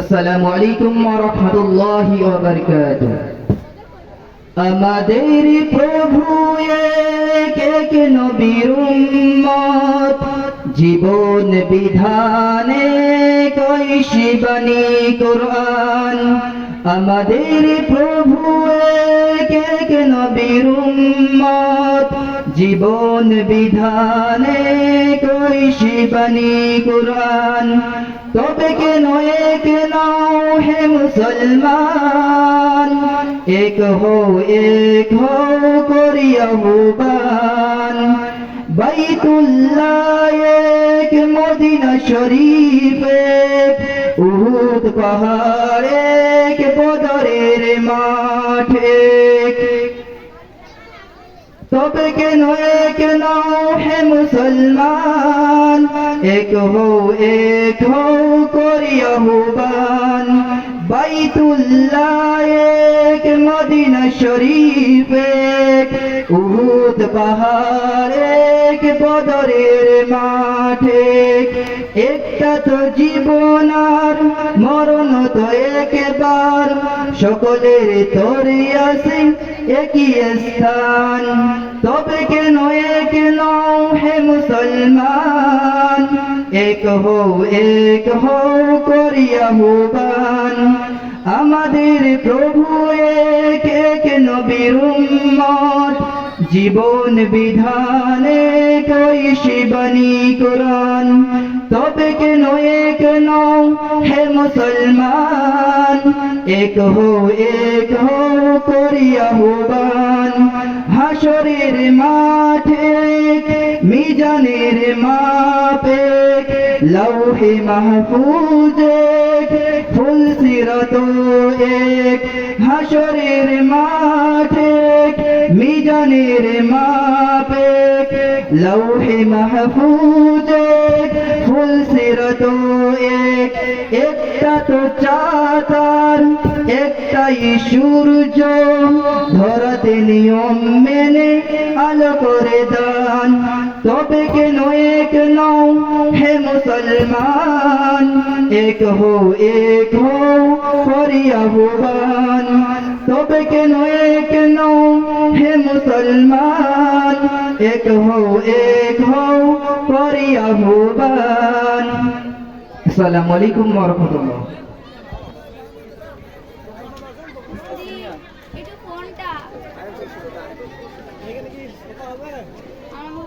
আসসালামু আলাইকুম ওয়া রাহমাতুল্লাহি ওয়া বারাকাতুহু। আমাদের প্রভু এক এক নবীর উম্মত, জীবন বিধানে কইছি বাণী কোরআন। আমাদের প্রভু এক এক নবীর উম্মত, জীবন বিধানে কইছি বাণী কোরআন। তবে কেন এক নাও হে মুসলমান, এক হও করি আহ্বান। বাইতুল্লাহ এক, মদিনা শরীফ এক, উহুদ পাহাড় এক, বদরের মাঠ এক। তবে কেন এক নাও হে মুসলমান, এক হও করি আহ্বান। বাইতুল্লাহ এক, মদিনা শরীফ এক, উহুদ পাহাড় এক, বদরের মাঠ এক। একটা তো জীবন আর মরণ তো একবার, সকলের তরে আছে একই স্থান। তবে কেন এক নও হে মুসলমান, এক হও করি আহ্বান। আমাদের প্রভু এক এক নবীর উম্মত, জীবন বিধানে কইছি বাণী কোরআন। তবে কেন এক নও হে মুসলমান, এক হও করি আহ্বান। হাসরের মাঠে মিজানের মাপ এক, লৌহে মাহফুজ এক, ফুল সিরাত এক। হাসরের মাঠে মিজানের মাপ এক, লৌহে মাহফুজ এক, ফুল সিরাত এক। একটা তো চাঁদ একটাই সূর্য, ধরাতে নিয়ম মেনে আলো করে দান। তবে কেন এক নও হে মুসলমান, এক হও করি আহ্বান। তবে কেন এক নও হে মুসলমান, এক হও করি আহ্বান। আসসালামু আলাইকুম ওয়া রাহমাতুল্লাহ। আমার